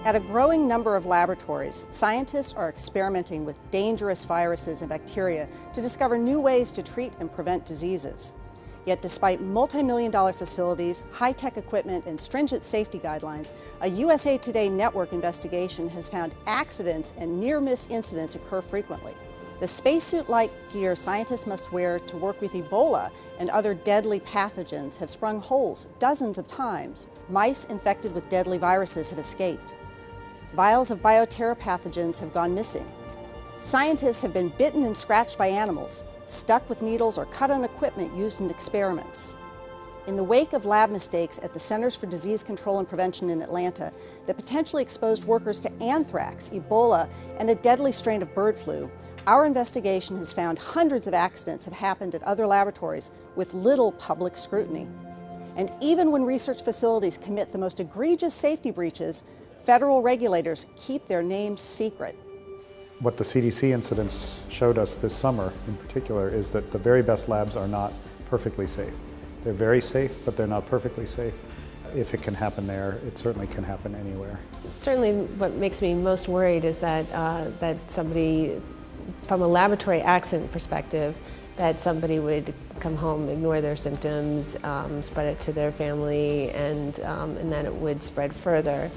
At a growing number of laboratories, scientists are experimenting with dangerous viruses and bacteria to discover new ways to treat and prevent diseases. Yet despite multi-million-dollar facilities, high-tech equipment, and stringent safety guidelines, a USA Today network investigation has found accidents and near-miss incidents occur frequently. The spacesuit-like gear scientists must wear to work with Ebola and other deadly pathogens have sprung holes dozens of times. Mice infected with deadly viruses have escaped. Vials of bioterror pathogens have gone missing. Scientists have been bitten and scratched by animals, stuck with needles, or cut on equipment used in experiments. In the wake of lab mistakes at the Centers for Disease Control and Prevention in Atlanta that potentially exposed workers to anthrax, Ebola, and a deadly strain of bird flu, our investigation has found hundreds of accidents have happened at other laboratories with little public scrutiny. And even when research facilities commit the most egregious safety breaches, federal regulators keep their names secret. What the CDC incidents showed us this summer in particular is that the very best labs are not perfectly safe. They're very safe, but they're not perfectly safe. If it can happen there, it certainly can happen anywhere. Certainly what makes me most worried is that, that somebody, from a laboratory accident perspective, that somebody would come home, ignore their symptoms, spread it to their family, and then it would spread further.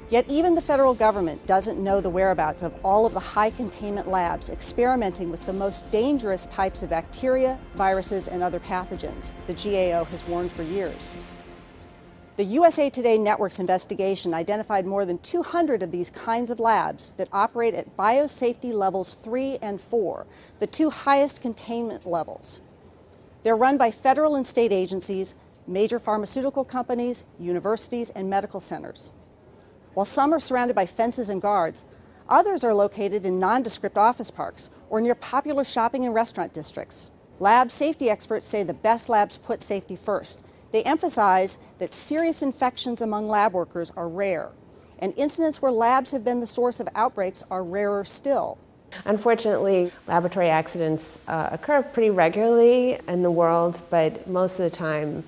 Yet even the federal government doesn't know the whereabouts of all of the high containment labs experimenting with the most dangerous types of bacteria, viruses, and other pathogens, the GAO has warned for years. The USA Today Network's investigation identified more than 200 of these kinds of labs that operate at biosafety levels 3 and 4, the two highest containment levels. They're run by federal and state agencies, major pharmaceutical companies, universities, and medical centers. While some are surrounded by fences and guards, others are located in nondescript office parks or near popular shopping and restaurant districts. Lab safety experts say the best labs put safety first. They emphasize that serious infections among lab workers are rare, and incidents where labs have been the source of outbreaks are rarer still. Unfortunately, laboratory accidents occur pretty regularly in the world, but most of the time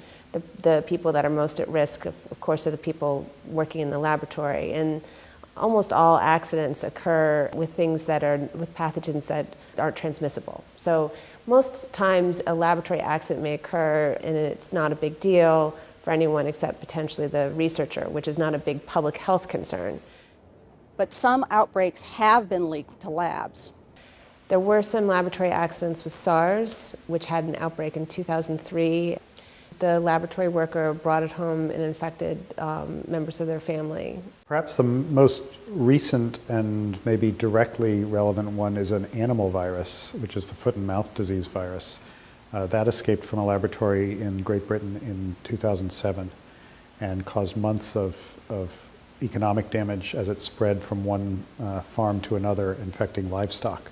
the people that are most at risk, of course, are the people working in the laboratory. And almost all accidents occur with things that are, with pathogens that aren't transmissible. So most times a laboratory accident may occur and it's not a big deal for anyone except potentially the researcher, which is not a big public health concern. But some outbreaks have been leaked to labs. There were some laboratory accidents with SARS, which had an outbreak in 2003. The laboratory worker brought it home and infected members of their family. Perhaps the most recent and maybe directly relevant one is an animal virus, which is the foot and mouth disease virus. That escaped from a laboratory in Great Britain in 2007 and caused months of economic damage as it spread from one farm to another, infecting livestock.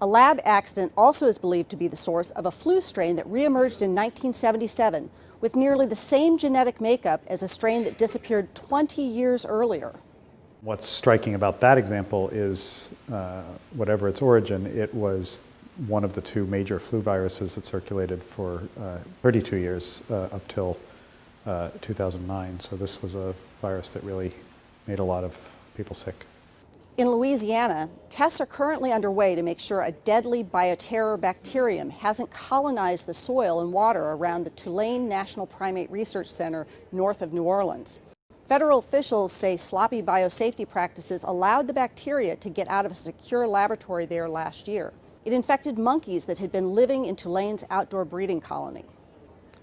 A lab accident also is believed to be the source of a flu strain that reemerged in 1977 with nearly the same genetic makeup as a strain that disappeared 20 years earlier. What's striking about that example is, whatever its origin, it was one of the two major flu viruses that circulated for 32 years up till 2009. So this was a virus that really made a lot of people sick. In Louisiana, tests are currently underway to make sure a deadly bioterror bacterium hasn't colonized the soil and water around the Tulane National Primate Research Center north of New Orleans. Federal officials say sloppy biosafety practices allowed the bacteria to get out of a secure laboratory there last year. It infected monkeys that had been living in Tulane's outdoor breeding colony.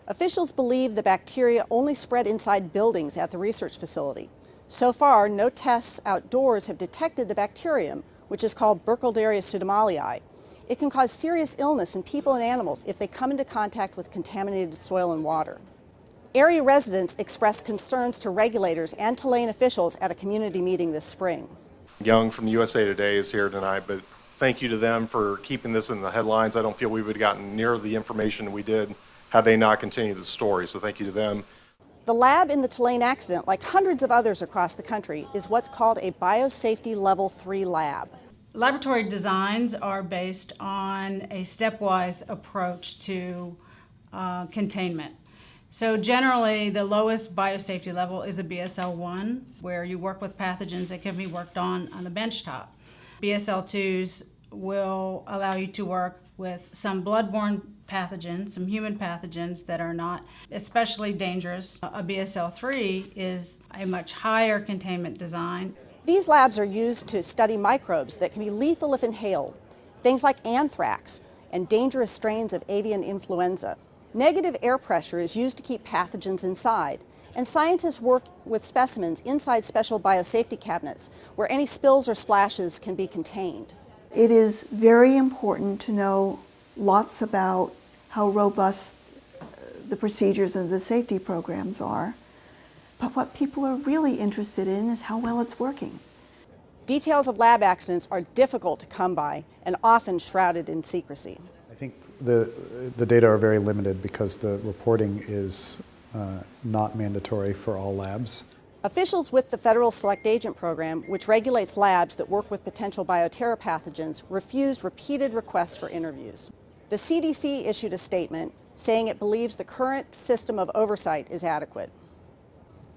Officials believe the bacteria only spread inside buildings at the research facility. So far, no tests outdoors have detected the bacterium, which is called Burkholderia pseudomallii. It can cause serious illness in people and animals if they come into contact with contaminated soil and water. Area residents expressed concerns to regulators and Tulane officials at a community meeting this spring. Young from USA Today is here tonight, but thank you to them for keeping this in the headlines. I don't feel we would have gotten near the information we did had they not continued the story, so thank you to them. The lab in the Tulane accident, like hundreds of others across the country, is what's called a biosafety level 3 lab. Laboratory designs are based on a stepwise approach to containment. So generally, the lowest biosafety level is a BSL-1, where you work with pathogens that can be worked on the benchtop. BSL-2s will allow you to work with some bloodborne pathogens, some human pathogens that are not especially dangerous. A BSL-3 is a much higher containment design. These labs are used to study microbes that can be lethal if inhaled, things like anthrax and dangerous strains of avian influenza. Negative air pressure is used to keep pathogens inside, and scientists work with specimens inside special biosafety cabinets where any spills or splashes can be contained. It is very important to know lots about how robust the procedures and the safety programs are, but what people are really interested in is how well it's working. Details of lab accidents are difficult to come by and often shrouded in secrecy. I think the data are very limited because the reporting is not mandatory for all labs. Officials with the Federal Select Agent Program, which regulates labs that work with potential bioterror pathogens, refused repeated requests for interviews. The CDC issued a statement saying it believes the current system of oversight is adequate.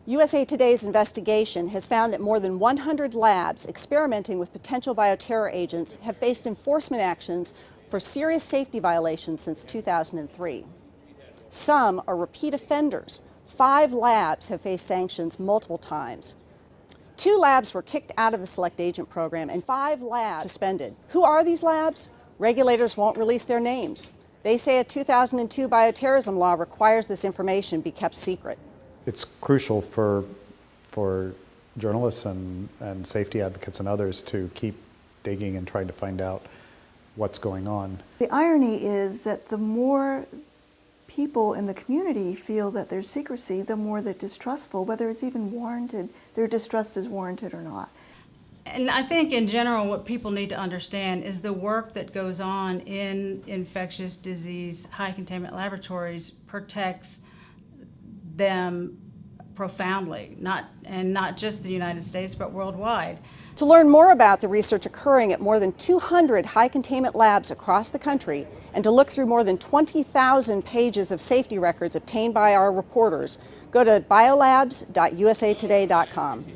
USA Today's investigation has found that more than 100 labs experimenting with potential bioterror agents have faced enforcement actions for serious safety violations since 2003. Some are repeat offenders. 5 labs have faced sanctions multiple times. 2 labs were kicked out of the Select Agent Program and 5 labs suspended. Who are these labs? Regulators won't release their names. They say a 2002 bioterrorism law requires this information be kept secret. It's crucial for journalists and safety advocates and others to keep digging and trying to find out what's going on. The irony is that the more people in the community feel that there's secrecy, the more they're distrustful, whether it's even warranted, their distrust is warranted or not. And I think in general what people need to understand is the work that goes on in infectious disease high containment laboratories protects them profoundly, not just the United States, but worldwide. To learn more about the research occurring at more than 200 high containment labs across the country and to look through more than 20,000 pages of safety records obtained by our reporters, go to biolabs.usatoday.com.